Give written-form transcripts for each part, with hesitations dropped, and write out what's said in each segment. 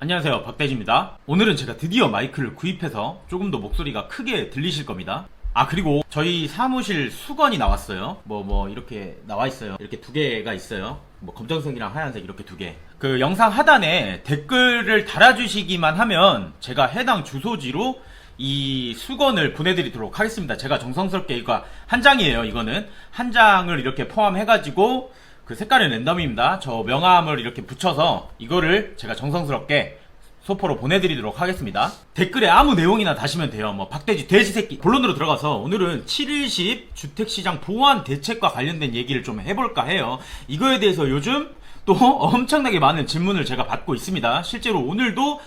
안녕하세요, 박대지입니다. 오늘은 제가 드디어 마이크를 구입해서 조금 더 목소리가 크게 들리실 겁니다. 그리고 저희 사무실 수건이 나왔어요. 이렇게 나와 있어요. 이렇게 두 개가 있어요. 검정색이랑 하얀색 이렇게 두 개. 그 영상 하단에 댓글을 달아주시기만 하면 제가 해당 주소지로 이 수건을 보내드리도록 하겠습니다. 제가 정성스럽게 이거 한 장이에요. 이거는 한 장을 이렇게 포함해가지고 그 색깔은 랜덤입니다. 저 명함을 이렇게 붙여서 이거를 제가 정성스럽게 소포로 보내드리도록 하겠습니다. 댓글에 아무 내용이나 다시면 돼요. 박돼지 돼지새끼. 본론으로 들어가서 오늘은 7.10 주택시장 보완 대책과 관련된 얘기를 좀 해볼까 해요. 이거에 대해서 요즘 또 엄청나게 많은 질문을 제가 받고 있습니다. 실제로 오늘도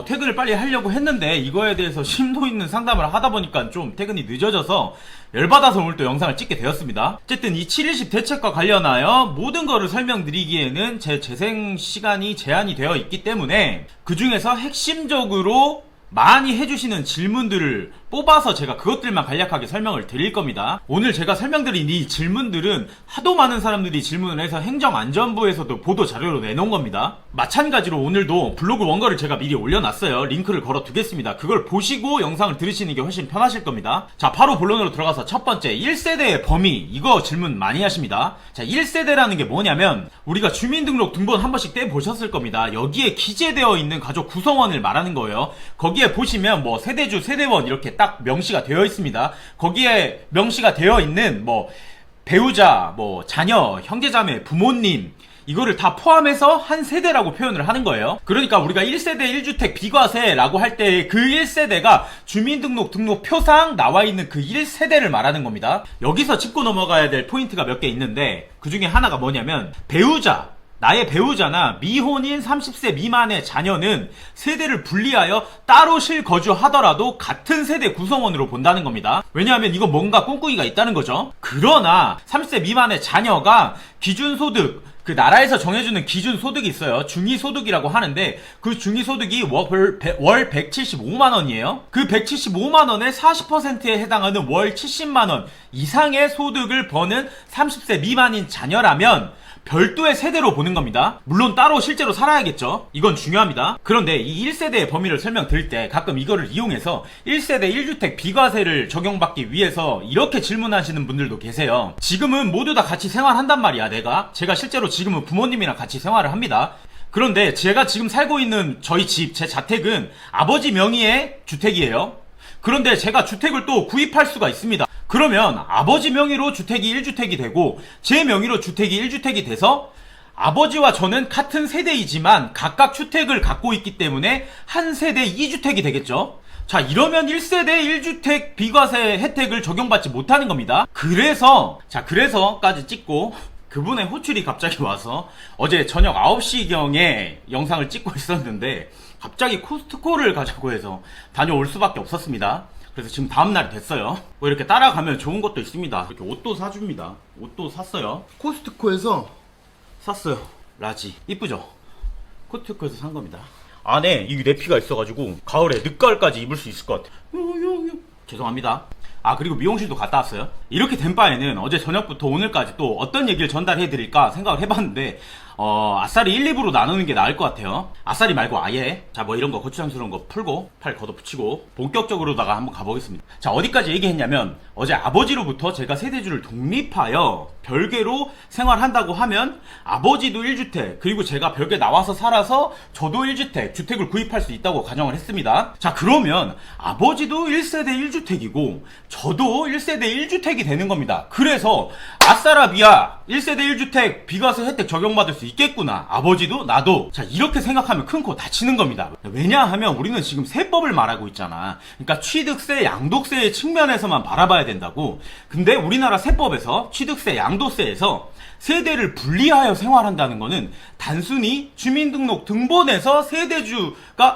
퇴근을 빨리 하려고 했는데 이거에 대해서 심도 있는 상담을 하다 보니까 좀 퇴근이 늦어져서 열받아서 오늘 또 영상을 찍게 되었습니다. 어쨌든 이 7.10 대책과 관련하여 모든 거를 설명드리기에는 제 재생 시간이 제한이 되어 있기 때문에 그 중에서 핵심적으로 많이 해주시는 질문들을 뽑아서 제가 그것들만 간략하게 설명을 드릴 겁니다. 오늘 제가 설명드린 이 질문들은 하도 많은 사람들이 질문을 해서 행정안전부에서도 보도 자료로 내놓은 겁니다. 마찬가지로 오늘도 블로그 원고를 제가 미리 올려놨어요. 링크를 걸어 두겠습니다. 그걸 보시고 영상을 들으시는 게 훨씬 편하실 겁니다. 자, 바로 본론으로 들어가서 첫 번째 1세대의 범위, 이거 질문 많이 하십니다. 자, 1세대라는 게 뭐냐면 우리가 주민등록 등본 한 번씩 떼보셨을 겁니다. 여기에 기재되어 있는 가족 구성원을 말하는 거예요. 거기에 보시면 세대주, 세대원 이렇게 딱 명시가 되어 있습니다. 거기에 명시가 되어 있는 배우자, 자녀, 형제자매, 부모님 이거를 다 포함해서 한 세대라고 표현을 하는 거예요. 그러니까 우리가 1세대 1주택 비과세라고 할 때 그 1세대가 주민등록표상 나와 있는 그 1세대를 말하는 겁니다. 여기서 짚고 넘어가야 될 포인트가 몇 개 있는데 그 중에 하나가 뭐냐면 배우자, 나의 배우자나 미혼인 30세 미만의 자녀는 세대를 분리하여 따로 실거주하더라도 같은 세대 구성원으로 본다는 겁니다. 왜냐하면 이거 뭔가 꿍꿍이가 있다는 거죠. 그러나 30세 미만의 자녀가 기준소득, 그 나라에서 정해주는 기준소득이 있어요. 중위소득이라고 하는데 그 중위소득이 월 175만원이에요. 그 175만원의 40%에 해당하는 월 70만원 이상의 소득을 버는 30세 미만인 자녀라면 별도의 세대로 보는 겁니다. 물론 따로 실제로 살아야겠죠. 이건 중요합니다. 그런데 이 1세대의 범위를 설명드릴 때 가끔 이거를 이용해서 1세대 1주택 비과세를 적용받기 위해서 이렇게 질문하시는 분들도 계세요. 지금은 모두 다 같이 생활한단 말이야. 제가 실제로 지금은 부모님이랑 같이 생활을 합니다. 그런데 제가 지금 살고 있는 저희 집, 제 자택은 아버지 명의의 주택이에요. 그런데 제가 주택을 또 구입할 수가 있습니다. 그러면 아버지 명의로 주택이 1주택이 되고 제 명의로 주택이 1주택이 돼서 아버지와 저는 같은 세대이지만 각각 주택을 갖고 있기 때문에 한 세대 2주택이 되겠죠. 자, 이러면 1세대 1주택 비과세 혜택을 적용받지 못하는 겁니다. 그래서까지 찍고 그분의 호출이 갑자기 와서 어제 저녁 9시경에 영상을 찍고 있었는데 갑자기 코스트코를 가자고 해서 다녀올 수밖에 없었습니다. 그래서 지금 다음날이 됐어요. 이렇게 따라가면 좋은 것도 있습니다. 이렇게 옷도 사줍니다. 옷도 샀어요. 코스트코에서 샀어요. 라지. 이쁘죠? 코스트코에서 산 겁니다. 안에 이 내피가 있어가지고 가을에 늦가을까지 입을 수 있을 것 같아요. 죄송합니다. 그리고 미용실도 갔다 왔어요. 이렇게 된 바에는 어제 저녁부터 오늘까지 또 어떤 얘기를 전달해드릴까 생각을 해봤는데 아싸리 1, 2부로 나누는 게 나을 것 같아요. 아싸리 말고 아예 이런 거 고추장스러운 거 풀고 팔 걷어붙이고 본격적으로다가 한번 가보겠습니다. 자, 어디까지 얘기했냐면 어제 아버지로부터 제가 세대주를 독립하여 별개로 생활한다고 하면 아버지도 1주택 그리고 제가 별개 나와서 살아서 저도 1주택 주택을 구입할 수 있다고 가정을 했습니다. 자, 그러면 아버지도 1세대 1주택이고 저도 1세대 1주택이 되는 겁니다. 그래서 아싸라비아 1세대 1주택 비과세 혜택 적용받을 수 있겠구나. 아버지도 나도. 자, 이렇게 생각하면 큰 코 다치는 겁니다. 왜냐하면 우리는 지금 세법을 말하고 있잖아. 그러니까 취득세, 양도세의 측면에서만 바라봐야 된다고. 근데 우리나라 세법에서 취득세, 양도세에서 세대를 분리하여 생활한다는 거는 단순히 주민등록 등본에서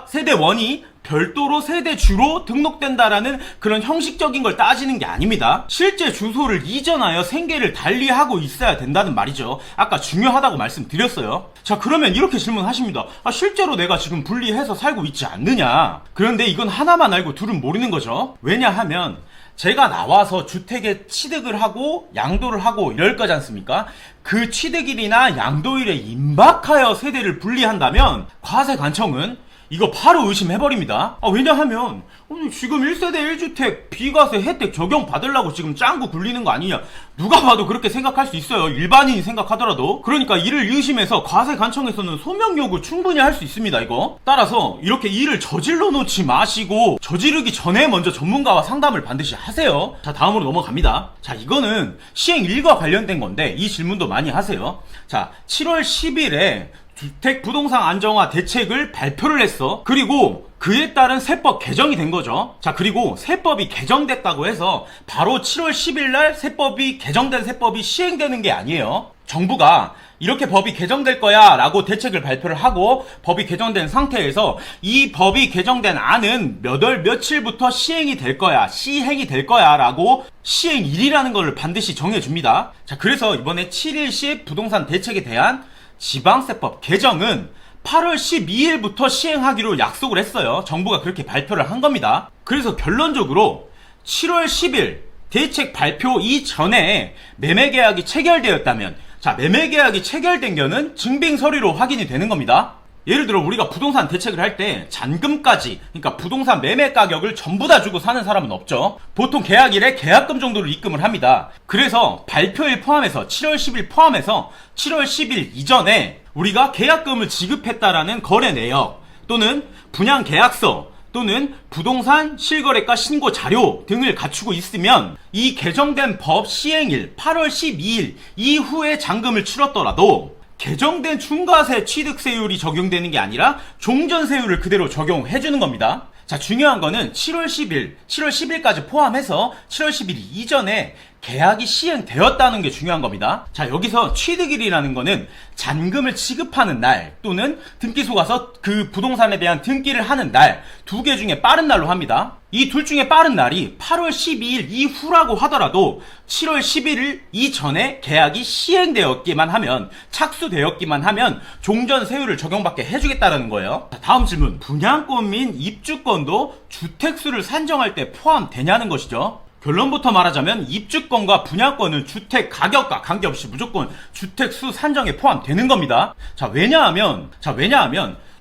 세대원이 별도로 세대주로 등록된다라는 그런 형식적인 걸 따지는 게 아닙니다. 실제 주소를 이전하여 생계를 달리하고 있어야 된다는 말이죠. 아까 중요하다고 말씀드렸어요. 자, 그러면 이렇게 질문하십니다. 실제로 내가 지금 분리해서 살고 있지 않느냐. 그런데 이건 하나만 알고 둘은 모르는 거죠. 왜냐하면 제가 나와서 주택에 취득을 하고 양도를 하고 이럴 거지 않습니까? 그 취득일이나 양도일에 임박하여 세대를 분리한다면 과세관청은 이거 바로 의심해버립니다. 왜냐하면 지금 1세대 1주택 비과세 혜택 적용 받으려고 지금 짱구 굴리는 거 아니냐. 누가 봐도 그렇게 생각할 수 있어요. 일반인이 생각하더라도. 그러니까 이를 의심해서 과세 관청에서는 소명 요구 충분히 할 수 있습니다. 이거 따라서 이렇게 일을 저질러 놓지 마시고 저지르기 전에 먼저 전문가와 상담을 반드시 하세요. 자, 다음으로 넘어갑니다. 자, 이거는 시행 일과 관련된 건데 이 질문도 많이 하세요. 자, 7월 10일에 주택 부동산 안정화 대책을 발표를 했어. 그리고 그에 따른 세법 개정이 된 거죠. 자, 그리고 세법이 개정됐다고 해서 바로 7월 10일 날 개정된 세법이 시행되는 게 아니에요. 정부가 이렇게 법이 개정될 거야 라고 대책을 발표를 하고 법이 개정된 상태에서 이 법이 개정된 안은 몇 월 며칠부터 시행이 될 거야 라고 시행일이라는 걸 반드시 정해줍니다. 자, 그래서 이번에 7.10 부동산 대책에 대한 지방세법 개정은 8월 12일부터 시행하기로 약속을 했어요. 정부가 그렇게 발표를 한 겁니다. 그래서 결론적으로 7월 10일 대책 발표 이전에 매매계약이 체결되었다면, 자, 매매계약이 체결된 거는 증빙서류로 확인이 되는 겁니다. 예를 들어 우리가 부동산 대책을 할 때 잔금까지, 그러니까 부동산 매매 가격을 전부 다 주고 사는 사람은 없죠. 보통 계약일에 계약금 정도를 입금을 합니다. 그래서 발표일 포함해서 7월 10일 포함해서 7월 10일 이전에 우리가 계약금을 지급했다라는 거래 내역 또는 분양 계약서 또는 부동산 실거래가 신고 자료 등을 갖추고 있으면 이 개정된 법 시행일 8월 12일 이후에 잔금을 치렀더라도 개정된 중과세 취득세율이 적용되는 게 아니라 종전세율을 그대로 적용해주는 겁니다. 자, 중요한 거는 7월 10일까지 포함해서 7월 10일 이전에 계약이 시행되었다는 게 중요한 겁니다. 자, 여기서 취득일이라는 거는 잔금을 지급하는 날 또는 등기소 가서 그 부동산에 대한 등기를 하는 날, 두 개 중에 빠른 날로 합니다. 이 둘 중에 빠른 날이 8월 12일 이후라고 하더라도 7월 11일 이전에 계약이 시행되었기만 하면, 착수되었기만 하면 종전세율을 적용받게 해주겠다는 거예요. 자, 다음 질문. 분양권 및 입주권도 주택수를 산정할 때 포함되냐는 것이죠. 결론부터 말하자면 입주권과 분양권은 주택 가격과 관계없이 무조건 주택수 산정에 포함되는 겁니다. 자, 왜냐하면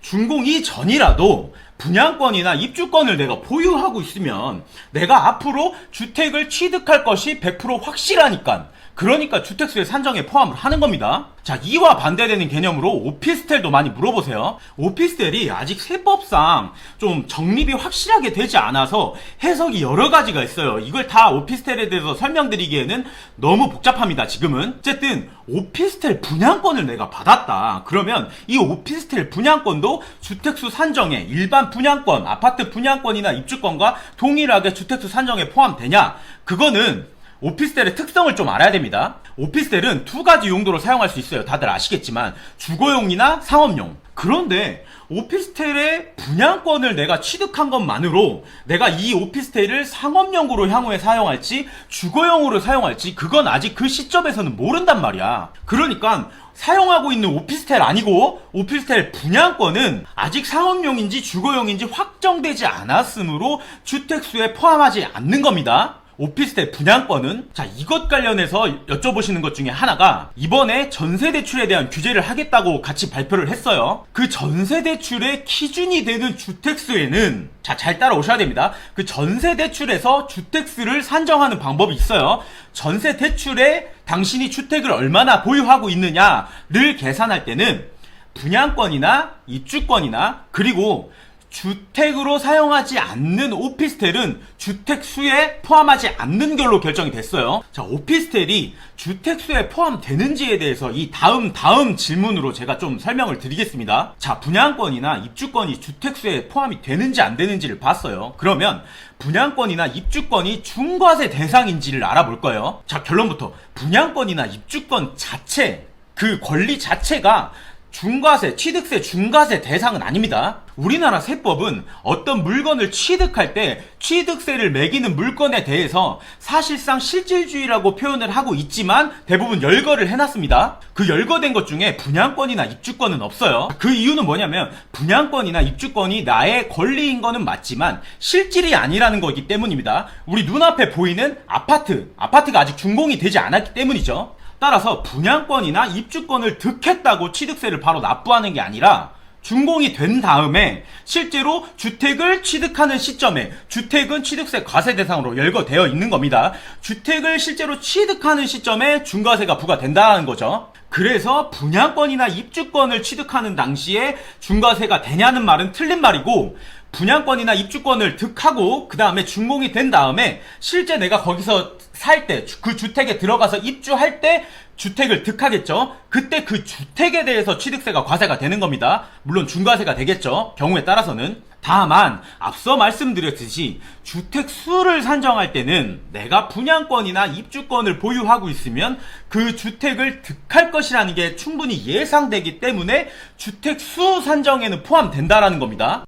준공 이전이라도 분양권이나 입주권을 내가 보유하고 있으면 내가 앞으로 주택을 취득할 것이 100% 확실하니까, 그러니까 주택수의 산정에 포함을 하는 겁니다. 자, 이와 반대되는 개념으로 오피스텔도 많이 물어보세요. 오피스텔이 아직 세법상 좀 정립이 확실하게 되지 않아서 해석이 여러 가지가 있어요. 이걸 다 오피스텔에 대해서 설명드리기에는 너무 복잡합니다, 지금은. 어쨌든 오피스텔 분양권을 내가 받았다. 그러면 이 오피스텔 분양권도 주택수 산정에 일반 분양권, 아파트 분양권이나 입주권과 동일하게 주택수 산정에 포함되냐? 그거는 오피스텔의 특성을 좀 알아야 됩니다. 오피스텔은 두 가지 용도로 사용할 수 있어요. 다들 아시겠지만 주거용이나 상업용. 그런데 오피스텔의 분양권을 내가 취득한 것만으로 내가 이 오피스텔을 상업용으로 향후에 사용할지 주거용으로 사용할지 그건 아직 그 시점에서는 모른단 말이야. 그러니까 사용하고 있는 오피스텔 아니고 오피스텔 분양권은 아직 상업용인지 주거용인지 확정되지 않았으므로 주택수에 포함하지 않는 겁니다. 오피스텔 분양권은. 자, 이것 관련해서 여쭤보시는 것 중에 하나가 이번에 전세대출에 대한 규제를 하겠다고 같이 발표를 했어요. 그 전세대출의 기준이 되는 주택수에는, 자, 잘 따라오셔야 됩니다. 그 전세대출에서 주택수를 산정하는 방법이 있어요. 전세대출에 당신이 주택을 얼마나 보유하고 있느냐를 계산할 때는 분양권이나 입주권이나 그리고 주택으로 사용하지 않는 오피스텔은 주택수에 포함하지 않는 걸로 결정이 됐어요. 자, 오피스텔이 주택수에 포함되는지에 대해서 이 다음 질문으로 제가 좀 설명을 드리겠습니다. 자, 분양권이나 입주권이 주택수에 포함이 되는지 안 되는지를 봤어요. 그러면 분양권이나 입주권이 중과세 대상인지를 알아볼 거예요. 자, 결론부터 분양권이나 입주권 자체, 그 권리 자체가 중과세, 취득세, 중과세 대상은 아닙니다. 우리나라 세법은 어떤 물건을 취득할 때 취득세를 매기는 물건에 대해서 사실상 실질주의라고 표현을 하고 있지만 대부분 열거를 해놨습니다. 그 열거된 것 중에 분양권이나 입주권은 없어요. 그 이유는 뭐냐면 분양권이나 입주권이 나의 권리인 거는 맞지만 실질이 아니라는 거기 때문입니다. 우리 눈앞에 보이는 아파트가 아직 준공이 되지 않았기 때문이죠. 따라서 분양권이나 입주권을 득했다고 취득세를 바로 납부하는 게 아니라 준공이 된 다음에 실제로 주택을 취득하는 시점에 주택은 취득세 과세 대상으로 열거되어 있는 겁니다. 주택을 실제로 취득하는 시점에 중과세가 부과된다는 거죠. 그래서 분양권이나 입주권을 취득하는 당시에 중과세가 되냐는 말은 틀린 말이고, 분양권이나 입주권을 득하고 그 다음에 준공이 된 다음에 실제 내가 거기서 살 때, 그 주택에 들어가서 입주할 때 주택을 득하겠죠. 그때 그 주택에 대해서 취득세가 과세가 되는 겁니다. 물론 중과세가 되겠죠, 경우에 따라서는. 다만 앞서 말씀드렸듯이 주택 수를 산정할 때는 내가 분양권이나 입주권을 보유하고 있으면 그 주택을 득할 것이라는 게 충분히 예상되기 때문에 주택 수 산정에는 포함된다라는 겁니다.